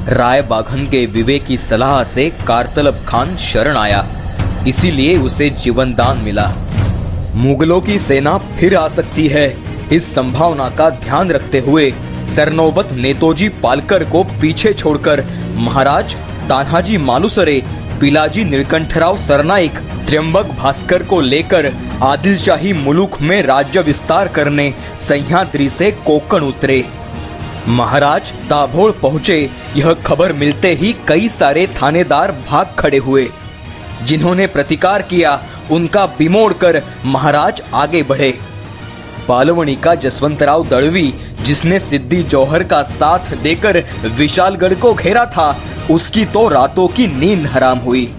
राय बाघन के विवेक की सलाह से कारतलब खान शरण आया, इसीलिए उसे जीवन दान मिला। मुगलों की सेना फिर आ सकती है, इस संभावना का ध्यान रखते हुए सरनौबत नेतोजी पालकर को पीछे छोड़कर महाराज तान्हाजी मालुसरे, पिलाजी नीलकंठराव सरनाइक, त्र्यंबक भास्कर को लेकर आदिलशाही मुलुक में राज्य विस्तार करने सह्याद्री से कोंकण उतरे। महाराज दाभोल पहुंचे, यह खबर मिलते ही कई सारे थानेदार भाग खड़े हुए। जिन्होंने प्रतिकार किया उनका बिमोड़ कर महाराज आगे बढ़े। पालवणी का जसवंतराव दळवी, जिसने सिद्दी जौहर का साथ देकर विशालगढ़ को घेरा था, उसकी तो रातों की नींद हराम हुई।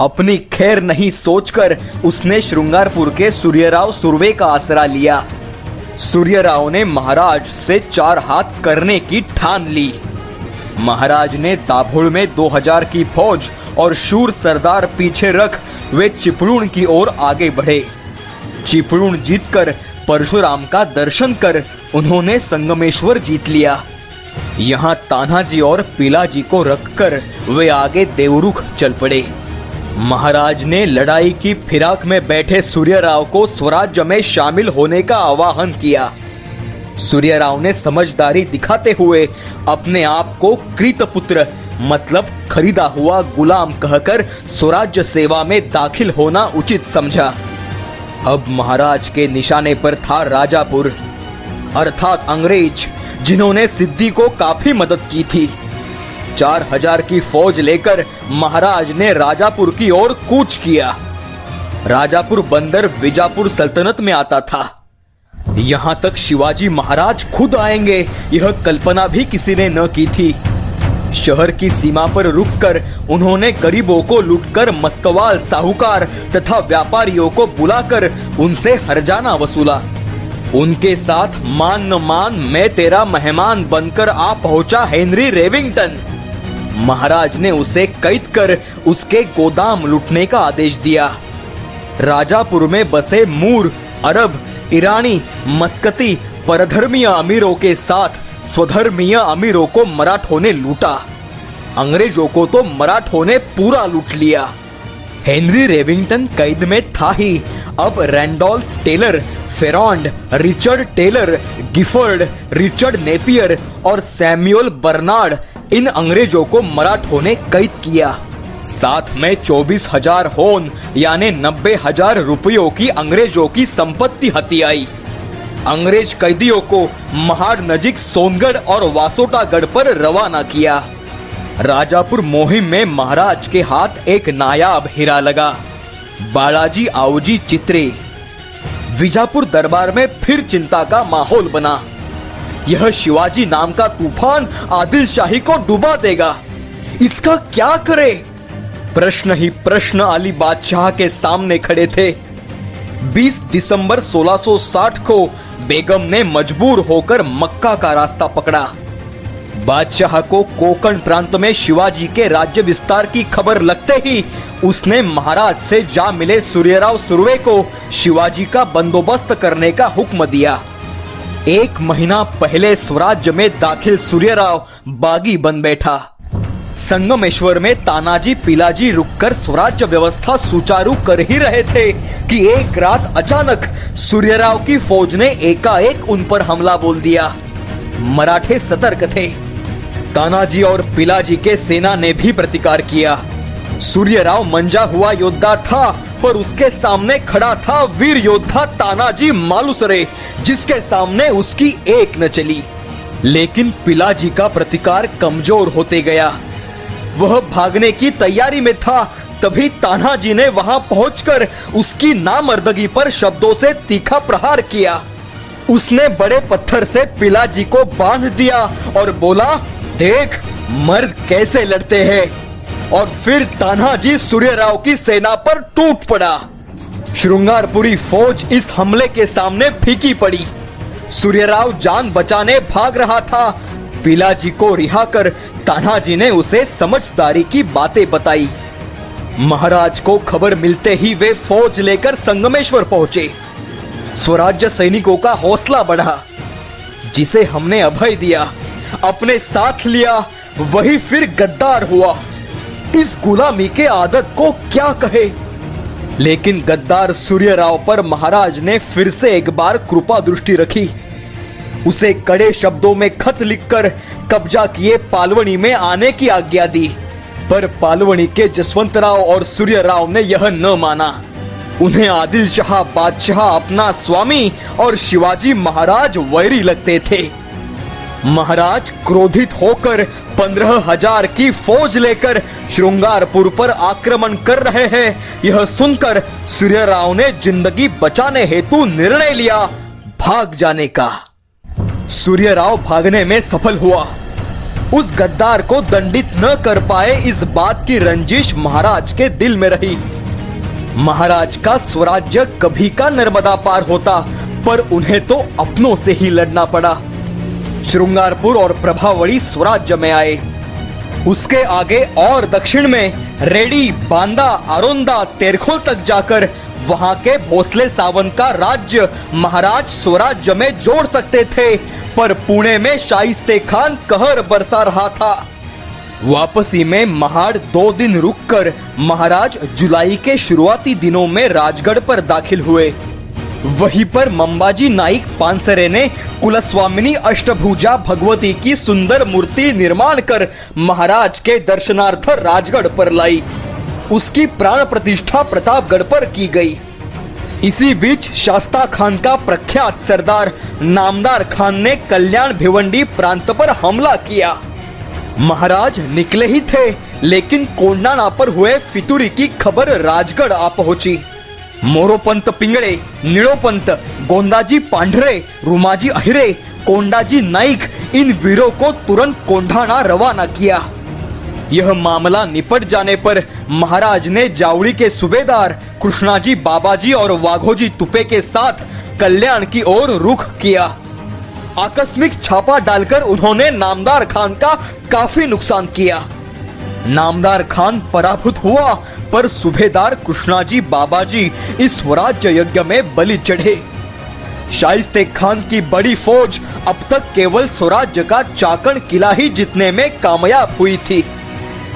अपनी खैर नहीं सोचकर उसने श्रृंगारपुर के सूर्यराव सुर्वे का आसरा लिया। सूर्यराव ने महाराज से 4 हाथ करने की ठान ली। महाराज ने दाभोल में 2000 की फौज और शूर सरदार पीछे रख वे चिपळूण की ओर आगे बढ़े। चिपळूण जीतकर परशुराम का दर्शन कर उन्होंने संगमेश्वर जीत लिया। यहाँ तान्हाजी और पिलाजी को रखकर वे आगे देवरुख चल पड़े। महाराज ने लड़ाई की फिराक में बैठे सूर्यराव को स्वराज्य में शामिल होने का आह्वान किया। सूर्यराव ने समझदारी दिखाते हुए अपने आप को कृतपुत्र मतलब खरीदा हुआ गुलाम कहकर स्वराज्य सेवा में दाखिल होना उचित समझा। अब महाराज के निशाने पर था राजापुर, अर्थात अंग्रेज, जिन्होंने सिद्दी को काफी मदद की थी। 4000 की फौज लेकर महाराज ने राजापुर की ओर कूच किया। राजापुर बंदर विजापुर सल्तनत में आता था। यहां तक शिवाजी महाराज खुद आएंगे, यह कल्पना भी किसी ने न की थी। शहर की सीमा पर रुककर उन्होंने गरीबों को लूटकर मस्तवाल, साहूकार तथा व्यापारियों को बुलाकर उनसे हर्जाना वसूला। उनके साथ मान न मान मैं तेरा मेहमान बनकर आ पहुंचा हेनरी रेविंगटन। महाराज ने उसे कैद कर उसके गोदाम लूटने का आदेश दिया। राजापुर में बसे मूर, अरब, ईरानी, मस्कती परधर्मीय अमीरों के साथ स्वधर्मीय अमीरों को मराठों ने लूटा। अंग्रेजों को तो मराठों ने पूरा लूट लिया। हेनरी रेविंगटन कैद में था ही, अब रैंडोल्फ टेलर, फेरॉन्ड, Richard Taylor, Gifford, Richard Napier और सैमुअल बर्नार्ड, इन अंग्रेजों को मराठों ने कैद किया। साथ में 24,000 होन यानी 90,000 रुपयों की अंग्रेजों की संपत्ति हथियाई। अंग्रेज कैदियों को महाड़ नजीक सोनगढ़ और वासोटागढ़ पर रवाना किया। राजापुर मुहिम में महाराज के हाथ एक नायाब हीरा लगा, बालाजी आऊजी चित्रे। विजापुर दरबार में फिर चिंता का माहौल बना। यह शिवाजी नाम का तूफान आदिलशाही को डुबा देगा, इसका क्या करे? प्रश्न ही प्रश्न अली बादशाह के सामने खड़े थे। 20 दिसंबर 1660 को बेगम ने मजबूर होकर मक्का का रास्ता पकड़ा। बादशाह को कोंकण प्रांत में शिवाजी के राज्य विस्तार की खबर लगते ही उसने महाराज से जा मिले सूर्यराव सुर्वे को शिवाजी का बंदोबस्त करने का हुक्म दिया। 1 महीना पहले स्वराज्य में दाखिल सूर्यराव बागी बन बैठा। संगमेश्वर में तानाजी पिलाजी रुककर स्वराज्य व्यवस्था सुचारू कर ही रहे थे कि एक रात अचानक सूर्यराव की फौज ने एकाएक उन पर हमला बोल दिया। मराठे सतर्क थे। तानाजी और पिलाजी के सेना ने भी प्रतिकार किया। सूर्यराव मंजा हुआ योद्धा था, पर उसके सामने खड़ा था वीर योद्धा तानाजी मालुसरे, जिसके सामने उसकी एक न चली। लेकिन पिलाजी का प्रतिकार कमजोर होते गया। वह भागने की तैयारी में था, तभी तान्हाजी ने वहां पहुंचकर उसकी नामर्दगी पर शब्दों से तीखा प्रहार किया। उसने बड़े पत्थर से पिलाजी को बांध दिया और बोला, देख मर्द कैसे लड़ते हैं। और फिर तान्हाजी सूर्यराव की सेना पर टूट पड़ा। श्रृंगारपुरी फौज इस हमले के सामने फीकी पड़ी। सूर्यराव जान बचाने भाग रहा था। पिलाजी को रिहा कर तान्हाजी ने उसे समझदारी की बातें बताई। महाराज को खबर मिलते ही वे फौज लेकर संगमेश्वर पहुंचे। स्वराज्य सैनिकों का हौसला बढ़ा। जिसे हमने अभय दिया, अपने साथ लिया, वही फिर गद्दार हुआ। इस गुलामी के आदत को क्या कहे। लेकिन गद्दार सूर्यराव पर महाराज ने फिर से एक बार कृपा दृष्टि रखी। उसे कड़े शब्दों में खत लिखकर कब्जा किए पालवनी में आने की आज्ञा दी, पर पालवनी के जसवंतराव और सूर्यराव ने यह न माना। उन्हें आदिल शाह बादशाह अपना स्वामी और शिवाजी महाराज वैरी लगते थे। महाराज क्रोधित होकर 15,000 की फौज लेकर श्रृंगारपुर पर आक्रमण कर रहे हैं, यह सुनकर सूर्यराव ने जिंदगी बचाने हेतु निर्णय लिया भाग जाने का। सूर्यराव भागने में सफल हुआ। उस गद्दार को दंडित न कर पाए, इस बात की रंजिश महाराज के दिल में रही। महाराज का स्वराज्य कभी का नर्मदा पार होता, पर उन्हें तो अपनों से ही लड़ना पड़ा। श्रृंगारपुर और प्रभावड़ी स्वराज्य में आए। उसके आगे और दक्षिण में रेडी, बांदा, अरोंदा, तेरखोल तक जाकर वहां के भोसले सावन का राज्य महाराज स्वराज्य में जोड़ सकते थे, पर पुणे में शाइस्ते खान कहर बरसा रहा था। वापसी में महाड़ 2 दिन रुककर महाराज जुलाई के शुरुआती दिनों में राजगढ़ पर दाखिल हुए। वहीं पर मंबाजी नाइक पानसरे ने कुलस्वामिनी अष्टभुजा भगवती की सुंदर मूर्ति निर्माण कर महाराज के दर्शनार्थ राजगढ़ पर लाई। उसकी प्राण प्रतिष्ठा प्रतापगढ़ पर की गई। इसी बीच शास्ता खान का प्रख्यात सरदार नामदार खान ने कल्याण भिवंडी प्रांत पर हमला किया। महाराज निकले ही थे, लेकिन कोंडाना पर हुए फितूरी की खबर राजगढ़ आ पहुंची। मोरोपंत पिंगड़े, निळोपंत, गोंदाजी पांढरे, रुमाजी अहिरे, कोंडाजी नाइक, इन वीरों को तुरंत कोंडाना रवाना किया। यह मामला निपट जाने पर महाराज ने जावड़ी के सूबेदार कृष्णाजी बाबाजी और वाघोजी तुपे के साथ कल्याण की ओर रुख किया। आकस्मिक छापा डालकर उन्होंने नामदार खान का काफी नुकसान किया। नामदार खान पराभूत हुआ, पर सूबेदार कृष्णाजी बाबाजी इस स्वराज्य यज्ञ में बलि चढ़े। शाइस्ते खान की बड़ी फौज अब तक केवल स्वराज्य का चाकण किला ही जीतने में कामयाब हुई थी।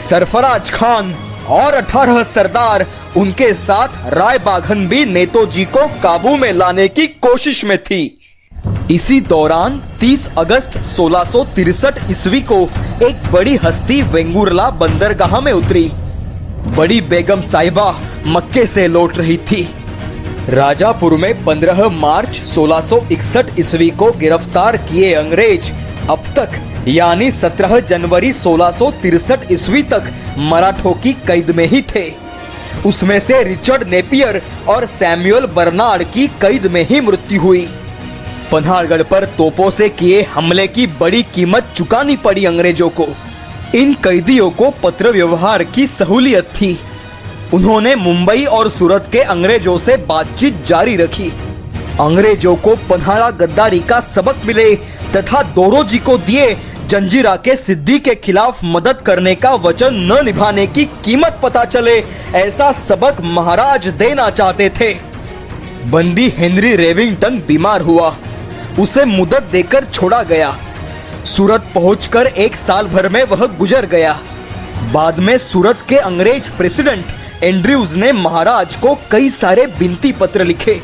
सरफराज खान और 18 सरदार उनके साथ राय बाघन भी नेतोजी को काबू में लाने की कोशिश में थी। इसी दौरान 30 अगस्त 1663 ईस्वी को एक बड़ी हस्ती वेंगुर्ला बंदरगाह में उतरी। बड़ी बेगम साहिबा मक्के से लौट रही थी। राजापुर में 15 मार्च 1661 ईस्वी को गिरफ्तार किए अंग्रेज अब तक यानी 17 जनवरी 1663 ईस्वी तक मराठों की कैद में ही थे। उसमें से रिचर्ड नेपियर और सैमुअल बर्नार्ड की कैद में ही मृत्यु हुई। पन्हाड़गढ़ पर तोपों से किए हमले की बड़ी कीमत चुकानी पड़ी अंग्रेजों को। इन कैदियों को पत्र व्यवहार की सहूलियत थी। उन्होंने मुंबई और सूरत के अंग्रेजों से बातचीत जारी रखी। अंग्रेजों को पन्हाड़ा गद्दारी का सबक मिले तथा दोरोजी को दिए जंजीरा के सिद्दी के खिलाफ मदद करने का वचन न निभाने की कीमत पता चले, ऐसा सबक महाराज देना चाहते थे। बंदी हेनरी रेविंगटन बीमार हुआ। उसे मुदत देकर छोड़ा गया। सूरत पहुंचकर 1 साल भर में वह गुजर गया। बाद में सूरत के अंग्रेज प्रेसिडेंट एंड्रयूज ने महाराज को कई सारे विनती पत्र लिखे,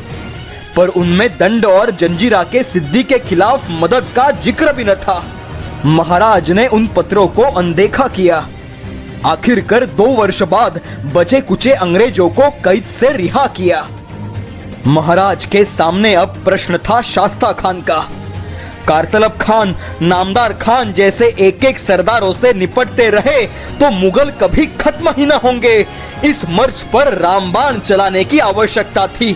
पर उनमें दंड और जंजीरा के सिद्दी के खिलाफ मदद का जिक्र भी न था। महाराज ने उन पत्रों को अनदेखा किया। आखिरकार 2 वर्ष बाद बचे कुचे अंग्रेजों को कैद से रिहा किया। महाराज के सामने अब प्रश्न था शास्ता खान का। कारतलब खान, नामदार खान जैसे एक एक सरदारों से निपटते रहे तो मुगल कभी खत्म ही न होंगे। इस मर्च पर रामबाण चलाने की आवश्यकता थी।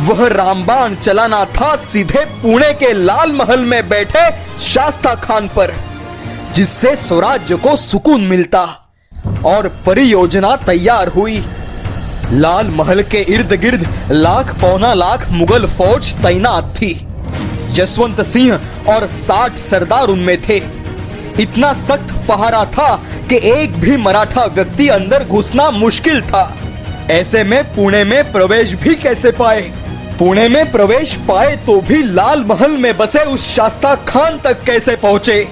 वह रामबाण चलाना था सीधे पुणे के लाल महल में बैठे शास्ता खान पर, जिससे स्वराज्य को सुकून मिलता। और परियोजना तैयार हुई। लाल महल के इर्द गिर्द 1,00,000 लाख मुगल फौज तैनात थी। जसवंत सिंह और 60 सरदार उनमें थे। इतना सख्त पहरा था कि एक भी मराठा व्यक्ति अंदर घुसना मुश्किल था। ऐसे में पुणे में प्रवेश भी कैसे पाए? पुणे में प्रवेश पाए तो भी लाल महल में बसे उस शास्ता खान तक कैसे पहुंचे?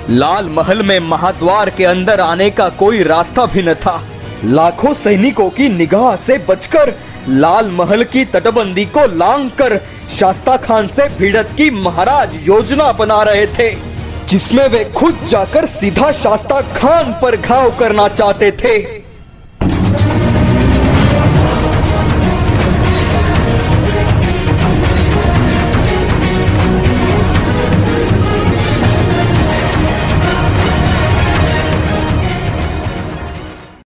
लाल महल में महाद्वार के अंदर आने का कोई रास्ता भी न था। लाखों सैनिकों की निगाह से बचकर लाल महल की तटबंदी को लांघकर शास्ता खान से भिड़त की महाराज योजना बना रहे थे, जिसमें वे खुद जाकर सीधा शास्ता खान पर घाव करना चाहते थे।